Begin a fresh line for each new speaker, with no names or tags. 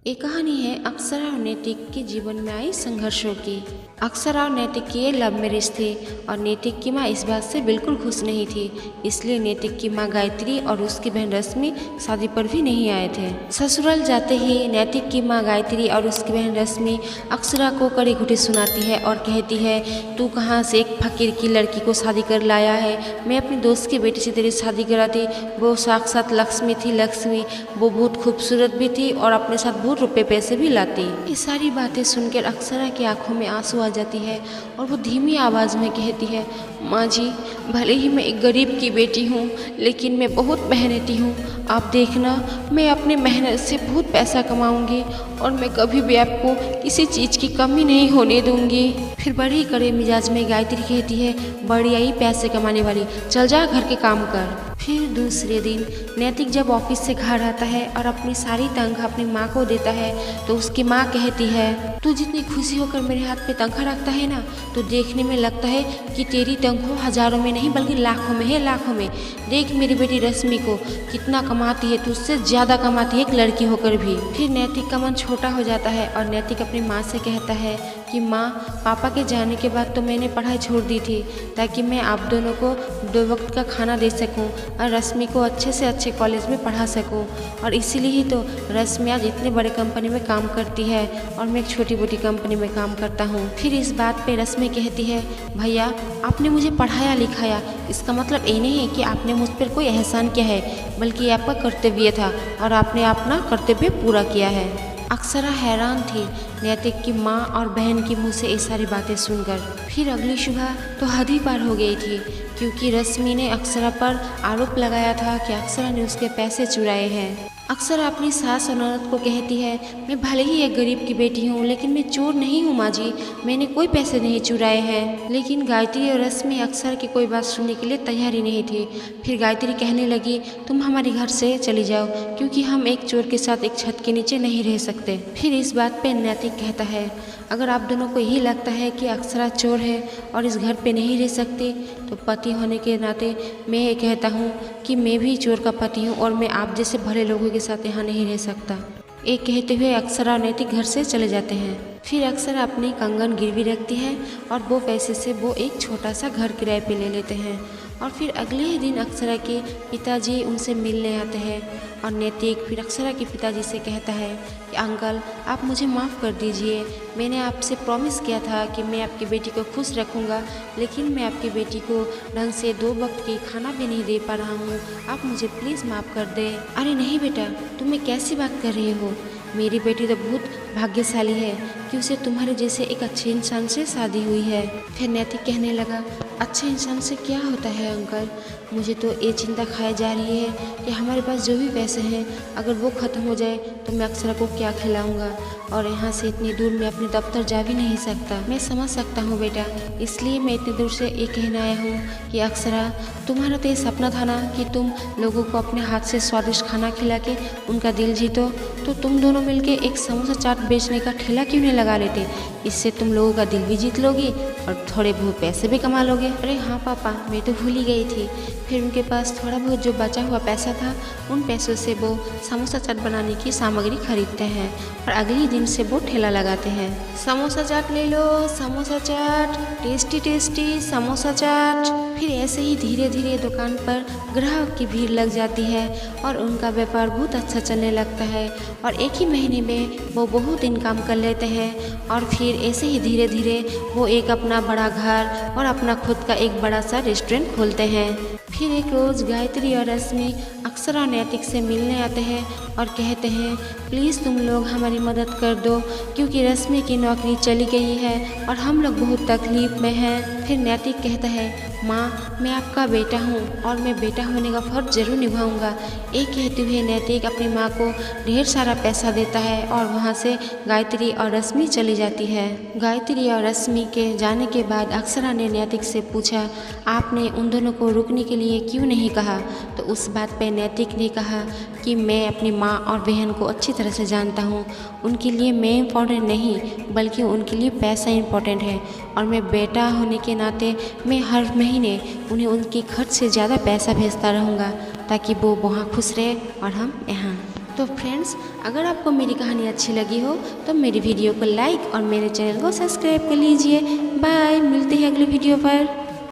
ये कहानी है अक्षरा और नैतिक के जीवन में आई संघर्षों की। अक्षरा और नैतिक की ये लव मैरिज थी और नैतिक की माँ इस बात से बिल्कुल खुश नहीं थी। इसलिए नैतिक की माँ गायत्री और उसकी बहन रश्मि शादी पर भी नहीं आए थे। ससुराल जाते ही नैतिक की माँ गायत्री और उसकी बहन रश्मि अक्षरा को कड़ी घुटी सुनाती है और कहती है, तू कहाँ से एक फकीर की लड़की को शादी कर लाया है। मैं अपनी दोस्त की बेटी से तेरी शादी करा दी। वो साक्षात लक्ष्मी थी। लक्ष्मी वो बहुत खूबसूरत भी थी और अपने साथ बहुत रुपए पैसे भी लाती। ये सारी बातें सुनकर अक्षरा की आंखों में आंसू आ जाती है और वो धीमी आवाज में कहती है, माँ जी, भले ही मैं एक गरीब की बेटी हूँ लेकिन मैं बहुत मेहनती हूँ। आप देखना, मैं अपनी मेहनत से बहुत पैसा कमाऊंगी और मैं कभी भी आपको किसी चीज़ की कमी नहीं होने दूंगी। फिर बड़ी कड़े मिजाज में गायत्री कहती है, बड़ी आई पैसे कमाने वाली, चल जा घर के काम कर। फिर दूसरे दिन नैतिक जब ऑफिस से घर आता है और अपनी सारी तनख्वाह अपनी माँ को देता है तो उसकी माँ कहती है, तू जितनी खुशी होकर मेरे हाथ पे तनख्वाह रखता है ना, तो देखने में लगता है कि तेरी तनख्वाह हजारों में नहीं बल्कि लाखों में है, लाखों में। देख मेरी बेटी रश्मि को कितना कमाती है, तुझसे ज़्यादा कमाती है एक लड़की होकर भी। फिर नैतिक का मन छोटा हो जाता है और नैतिक अपनी माँ से कहता है कि माँ, पापा के जाने के बाद तो मैंने पढ़ाई छोड़ दी थी ताकि मैं आप दोनों को 2 वक्त का खाना दे सकूं और रश्मि को अच्छे से अच्छे कॉलेज में पढ़ा सकूं। और इसीलिए ही तो रश्मि आज इतने बड़े कंपनी में काम करती है और मैं एक छोटी मोटी कंपनी में काम करता हूं। फिर इस बात पे रश्मि कहती है, भैया आपने मुझे पढ़ाया लिखाया, इसका मतलब ये नहीं है कि आपने मुझ पर कोई एहसान किया है, बल्कि ये आपका कर्तव्य था और आपने अपना कर्तव्य पूरा किया है। अक्षरा हैरान थी नैतिक की माँ और बहन की मुँह से ये सारी बातें सुनकर। फिर अगली सुबह तो हद ही पार हो गई थी क्योंकि रश्मि ने अक्षरा पर आरोप लगाया था कि अक्षरा ने उसके पैसे चुराए हैं। अक्षरा अपनी सास और ननद को कहती है, मैं भले ही एक गरीब की बेटी हूँ लेकिन मैं चोर नहीं हूँ माँ जी, मैंने कोई पैसे नहीं चुराए हैं। लेकिन गायत्री और रश्मि अक्षरा की कोई बात सुनने के लिए तैयार ही नहीं थी। फिर गायत्री कहने लगी, तुम हमारे घर से चली जाओ क्योंकि हम एक चोर के साथ एक छत के नीचे नहीं रह सकते। फिर इस बात पर नैतिक कहता है, अगर आप दोनों को यही लगता है कि अक्षरा चोर है और इस घर पे नहीं रह सकती तो पति होने के नाते मैं ये कहता हूँ कि मैं भी चोर का पति हूँ और मैं आप जैसे भले लोगों के साथ यहाँ नहीं रह सकता। एक कहते हुए अक्षरा और नैतिक घर से चले जाते हैं। फिर अक्षरा अपनी कंगन गिरवी रखती है और वो पैसे से वो एक छोटा सा घर किराए पे ले लेते हैं। और फिर अगले ही दिन अक्षरा के पिताजी उनसे मिलने आते हैं और नैतिक फिर अक्षरा के पिताजी से कहता है कि अंकल आप मुझे माफ़ कर दीजिए, मैंने आपसे प्रॉमिस किया था कि मैं आपकी बेटी को खुश रखूंगा लेकिन मैं आपकी बेटी को ढंग से 2 वक्त की खाना भी नहीं दे पा रहा हूँ, आप मुझे प्लीज़ माफ़ कर दें। अरे नहीं बेटा, तुम्हें कैसी बात कर रही हो, मेरी बेटी तो बहुत भाग्यशाली है कि उसे तुम्हारे जैसे एक अच्छे इंसान से शादी हुई है। फिर नैतिक कहने लगा, अच्छे इंसान से क्या होता है अंकल, मुझे तो ये चिंता खाई जा रही है कि हमारे पास जो भी पैसे हैं अगर वो ख़त्म हो जाए तो मैं अक्षरा को क्या खिलाऊंगा और यहाँ से इतनी दूर मैं अपने दफ्तर जा भी नहीं सकता। मैं समझ सकता हूँ बेटा, इसलिए मैं इतनी दूर से ये कहने आया हूँ कि अक्षरा, तुम्हारा तो ये सपना था ना कि तुम लोगों को अपने हाथ से स्वादिष्ट खाना खिला के उनका दिल जीतो, तो तुम दोनों मिलके एक समोसा चाट बेचने का ठेला क्यों नहीं लगा लेते, इससे तुम लोगों का दिल भी जीत लोगी और थोड़े बहुत पैसे भी कमा लोगे। अरे हाँ पापा, मैं तो भूल ही गई थी। फिर उनके पास थोड़ा बहुत जो बचा हुआ पैसा था उन पैसों से वो समोसा चाट बनाने की सामग्री खरीदते हैं और अगले दिन से वो ठेला लगाते हैं। समोसा चाट ले लो, समोसा चाट, टेस्टी टेस्टी समोसा चाट। फिर ऐसे ही धीरे धीरे दुकान पर ग्राहक की भीड़ लग जाती है और उनका व्यापार बहुत अच्छा चलने लगता है और एक ही महीने में वो बहुत इनकम कर लेते हैं। और फिर ऐसे ही धीरे धीरे वो एक अपना बड़ा घर और अपना खुद का एक बड़ा सा रेस्टोरेंट खोलते हैं। फिर एक रोज़ गायत्री और रश्मि अक्षरा और नैतिक से मिलने आते हैं और कहते हैं, प्लीज़ तुम लोग हमारी मदद कर दो क्योंकि रश्मि की नौकरी चली गई है और हम लोग बहुत तकलीफ़ में हैं। फिर नैतिक कहता है, माँ मैं आपका बेटा हूँ और मैं बेटा होने का फ़र्ज़ ज़रूर निभाऊंगा। एक कहते हुए नैतिक अपनी माँ को ढेर सारा पैसा देता है और वहाँ से गायत्री और रश्मि चली जाती है। गायत्री और रश्मि के जाने के बाद अक्षरा ने नैतिक से पूछा, आपने उन दोनों को रुकने के लिए क्यों नहीं कहा? तो उस बात पर नैतिक ने कहा कि मैं अपनी माँ और बहन को अच्छी तरह से जानता हूँ, उनके लिए मैं इम्पोर्टेंट नहीं बल्कि उनके लिए पैसा इम्पोर्टेंट है और मैं बेटा होने के नाते मैं हर महीने उन्हें उनके खर्च से ज़्यादा पैसा भेजता रहूँगा ताकि वो वहाँ खुश रहे और हम यहाँ। तो फ्रेंड्स, अगर आपको मेरी कहानी अच्छी लगी हो तो मेरी वीडियो को लाइक और मेरे चैनल को सब्सक्राइब कर लीजिए। बाय, मिलते हैं अगले वीडियो पर।